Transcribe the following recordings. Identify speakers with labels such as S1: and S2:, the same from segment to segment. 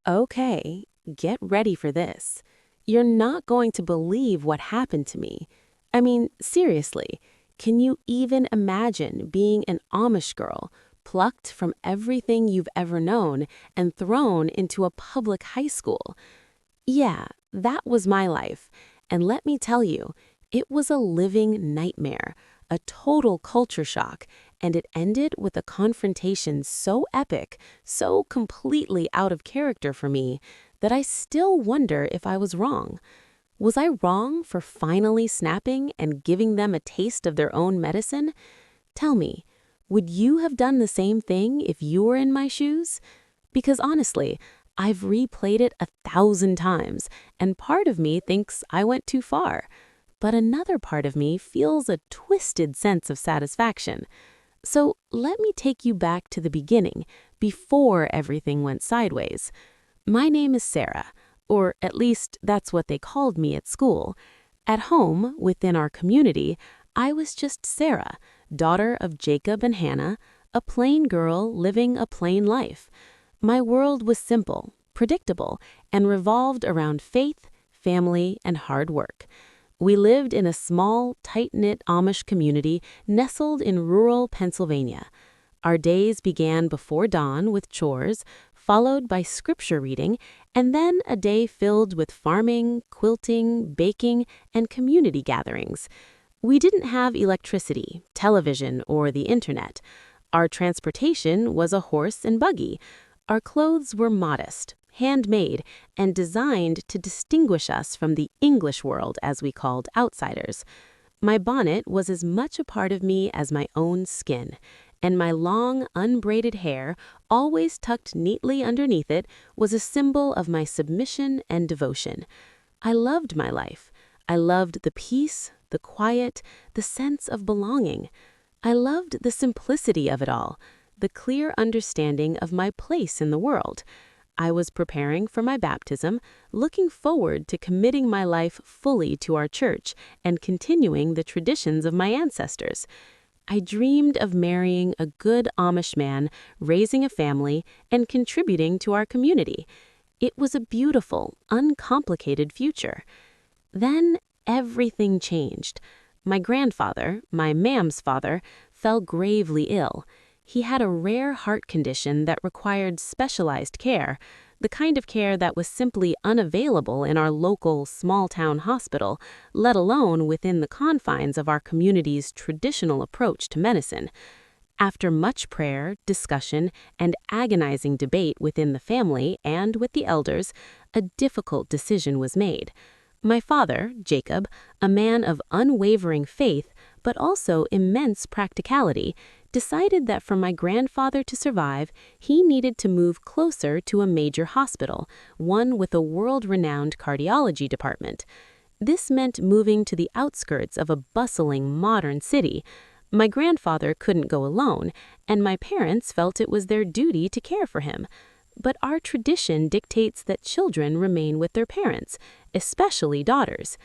S1: Okay, get ready for this. You're not going to believe what happened to me. I mean, seriously, can you even imagine being an Amish girl, plucked from everything you've ever known and thrown into a public high school? Yeah, that was my life. And let me tell you, it was a living nightmare, a total culture shock, and it ended with a confrontation so epic, so completely out of character for me, that I still wonder if I was wrong. Was I wrong for finally snapping and giving them a taste of their own medicine? Tell me, would you have done the same thing if you were in my shoes? Because honestly, I've replayed it 1,000 times, and part of me thinks I went too far. But another part of me feels a twisted sense of satisfaction. So let me take you back to the beginning, before everything went sideways. My name is Sarah, or at least that's what they called me at school. At home, within our community, I was just Sarah, daughter of Jacob and Hannah, a plain girl living a plain life. My world was simple, predictable, and revolved around faith, family, and hard work. We lived in a small, tight-knit Amish community nestled in rural Pennsylvania. Our days began before dawn with chores, followed by scripture reading, and then a day filled with farming, quilting, baking, and community gatherings. We didn't have electricity, television, or the internet. Our transportation was a horse and buggy. Our clothes were modest, handmade, and designed to distinguish us from the English world, as we called outsiders. My bonnet was as much a part of me as my own skin, and my long, unbraided hair, always tucked neatly underneath it, was a symbol of my submission and devotion. I loved my life. I loved the peace, the quiet, the sense of belonging. I loved the simplicity of it all, the clear understanding of my place in the world. I was preparing for my baptism, looking forward to committing my life fully to our church and continuing the traditions of my ancestors. I dreamed of marrying a good Amish man, raising a family, and contributing to our community. It was a beautiful, uncomplicated future. Then everything changed. My grandfather, my mam's father, fell gravely ill. He had a rare heart condition that required specialized care, the kind of care that was simply unavailable in our local small-town hospital, let alone within the confines of our community's traditional approach to medicine. After much prayer, discussion, and agonizing debate within the family and with the elders, a difficult decision was made. My father, Jacob, a man of unwavering faith, but also immense practicality, decided that for my grandfather to survive, he needed to move closer to a major hospital, one with a world-renowned cardiology department. This meant moving to the outskirts of a bustling, modern city. My grandfather couldn't go alone, and my parents felt it was their duty to care for him. But our tradition dictates that children remain with their parents, especially daughters.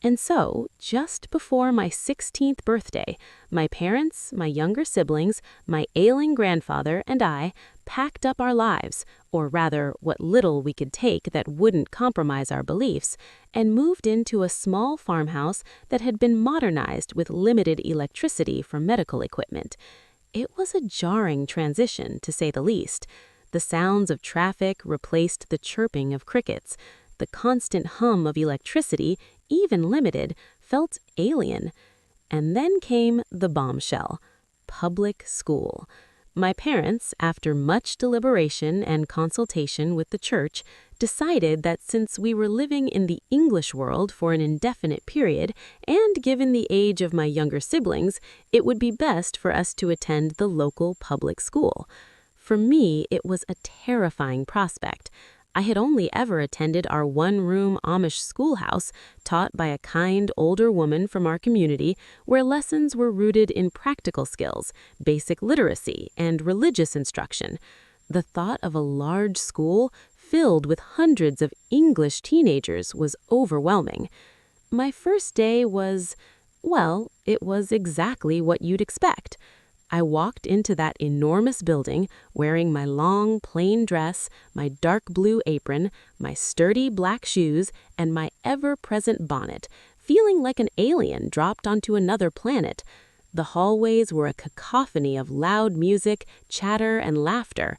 S1: And so, just before my 16th birthday, my parents, my younger siblings, my ailing grandfather, and I packed up our lives, or rather, what little we could take that wouldn't compromise our beliefs, and moved into a small farmhouse that had been modernized with limited electricity for medical equipment. It was a jarring transition, to say the least. The sounds of traffic replaced the chirping of crickets. The constant hum of electricity, even limited, felt alien. And then came the bombshell: public school. My parents, after much deliberation and consultation with the church, decided that since we were living in the English world for an indefinite period, and given the age of my younger siblings, it would be best for us to attend the local public school. For me, it was a terrifying prospect. I had only ever attended our one-room Amish schoolhouse, taught by a kind older woman from our community, where lessons were rooted in practical skills, basic literacy, and religious instruction. The thought of a large school filled with hundreds of English teenagers was overwhelming. My first day was, well, it was exactly what you'd expect. I walked into that enormous building wearing my long, plain dress, my dark blue apron, my sturdy black shoes, and my ever-present bonnet, feeling like an alien dropped onto another planet. The hallways were a cacophony of loud music, chatter, and laughter.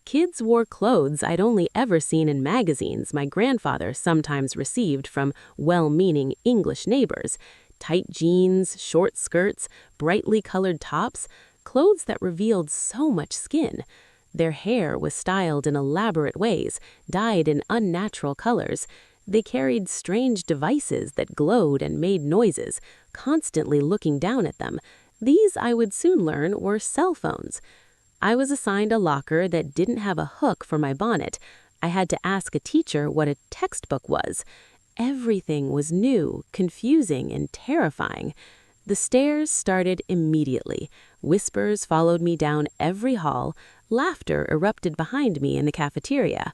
S1: Kids wore clothes I'd only ever seen in magazines my grandfather sometimes received from well-meaning English neighbors. Tight jeans, short skirts, brightly colored tops, clothes that revealed so much skin. Their hair was styled in elaborate ways, dyed in unnatural colors. They carried strange devices that glowed and made noises, constantly looking down at them. These, I would soon learn, were cell phones. I was assigned a locker that didn't have a hook for my bonnet. I had to ask a teacher what a textbook was. Everything was new, confusing, and terrifying. The stares started immediately. Whispers followed me down every hall. Laughter erupted behind me in the cafeteria.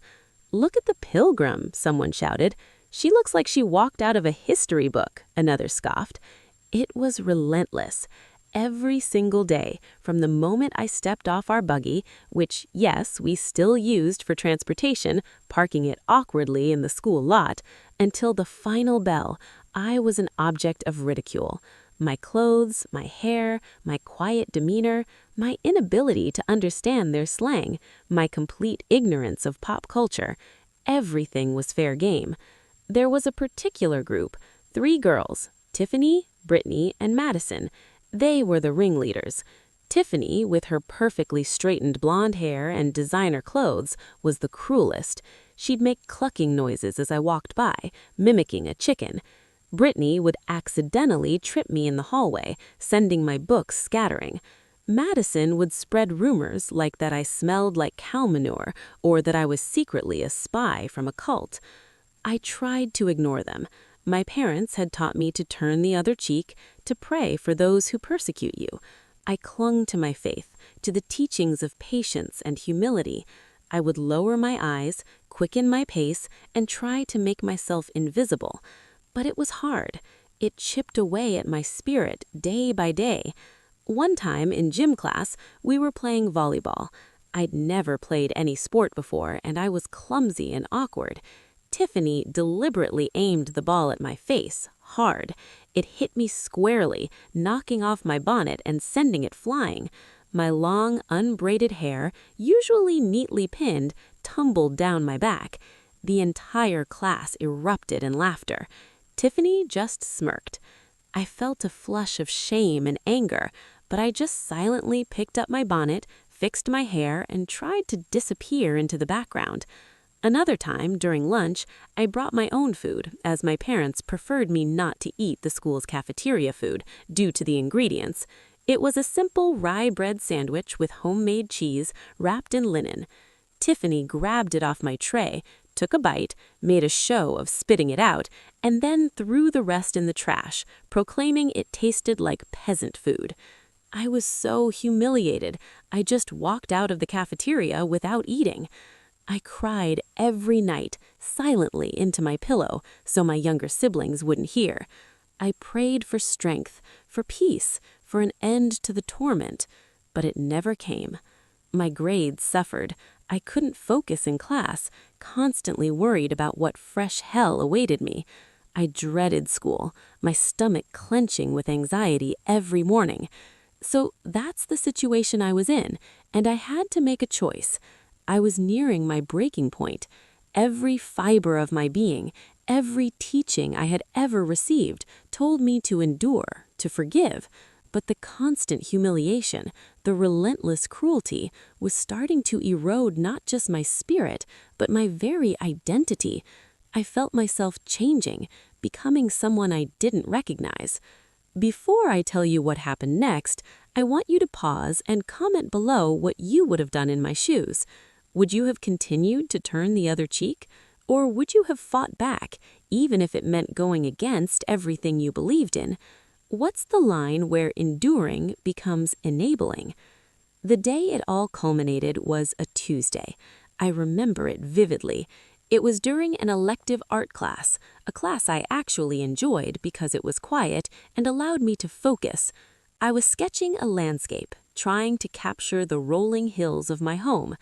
S1: "Look at the pilgrim," someone shouted. "She looks like she walked out of a history book," another scoffed. It was relentless. Every single day, from the moment I stepped off our buggy, which, yes, we still used for transportation, parking it awkwardly in the school lot, until the final bell, I was an object of ridicule. My clothes, my hair, my quiet demeanor, my inability to understand their slang, my complete ignorance of pop culture, everything was fair game. There was a particular group, 3 girls, Tiffany, Brittany, and Madison. They were the ringleaders. Tiffany, with her perfectly straightened blonde hair and designer clothes, was the cruelest. She'd make clucking noises as I walked by, mimicking a chicken. Brittany would accidentally trip me in the hallway, sending my books scattering. Madison would spread rumors like that I smelled like cow manure or that I was secretly a spy from a cult. I tried to ignore them. My parents had taught me to turn the other cheek, to pray for those who persecute you. I clung to my faith, to the teachings of patience and humility. I would lower my eyes, quicken my pace, and try to make myself invisible. But it was hard. It chipped away at my spirit day by day. One time in gym class, we were playing volleyball. I'd never played any sport before, and I was clumsy and awkward. Tiffany deliberately aimed the ball at my face, hard. It hit me squarely, knocking off my bonnet and sending it flying. My long, unbraided hair, usually neatly pinned, tumbled down my back. The entire class erupted in laughter. Tiffany just smirked. I felt a flush of shame and anger, but I just silently picked up my bonnet, fixed my hair, and tried to disappear into the background. Another time, during lunch, I brought my own food, as my parents preferred me not to eat the school's cafeteria food, due to the ingredients. It was a simple rye bread sandwich with homemade cheese, wrapped in linen. Tiffany grabbed it off my tray, took a bite, made a show of spitting it out, and then threw the rest in the trash, proclaiming it tasted like peasant food. I was so humiliated, I just walked out of the cafeteria without eating. I cried every night, silently into my pillow, so my younger siblings wouldn't hear. I prayed for strength, for peace, for an end to the torment, but it never came. My grades suffered. I couldn't focus in class, constantly worried about what fresh hell awaited me. I dreaded school, my stomach clenching with anxiety every morning. So that's the situation I was in, and I had to make a choice. I was nearing my breaking point. Every fiber of my being, every teaching I had ever received told me to endure, to forgive. But the constant humiliation, the relentless cruelty, was starting to erode not just my spirit, but my very identity. I felt myself changing, becoming someone I didn't recognize. Before I tell you what happened next, I want you to pause and comment below what you would have done in my shoes. Would you have continued to turn the other cheek? Or would you have fought back, even if it meant going against everything you believed in? What's the line where enduring becomes enabling? The day it all culminated was a Tuesday. I remember it vividly. It was during an elective art class, a class I actually enjoyed because it was quiet and allowed me to focus. I was sketching a landscape, trying to capture the rolling hills of my home.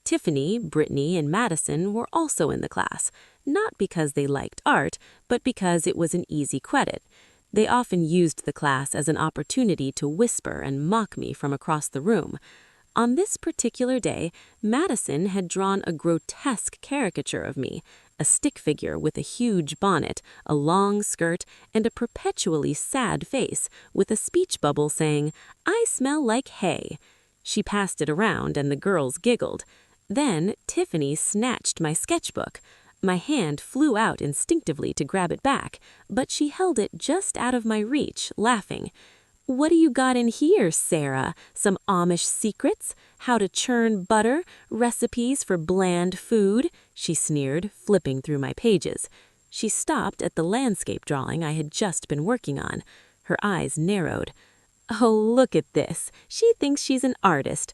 S1: Tiffany, Brittany, and Madison were also in the class, not because they liked art, but because it was an easy credit. They often used the class as an opportunity to whisper and mock me from across the room. On this particular day, Madison had drawn a grotesque caricature of me, a stick figure with a huge bonnet, a long skirt, and a perpetually sad face, with a speech bubble saying, "I smell like hay." She passed it around and the girls giggled. Then Tiffany snatched my sketchbook. My hand flew out instinctively to grab it back, but she held it just out of my reach, laughing. "What do you got in here, Sarah? Some Amish secrets? How to churn butter? Recipes for bland food?" she sneered, flipping through my pages. She stopped at the landscape drawing I had just been working on. Her eyes narrowed. "Oh, look at this. She thinks she's an artist.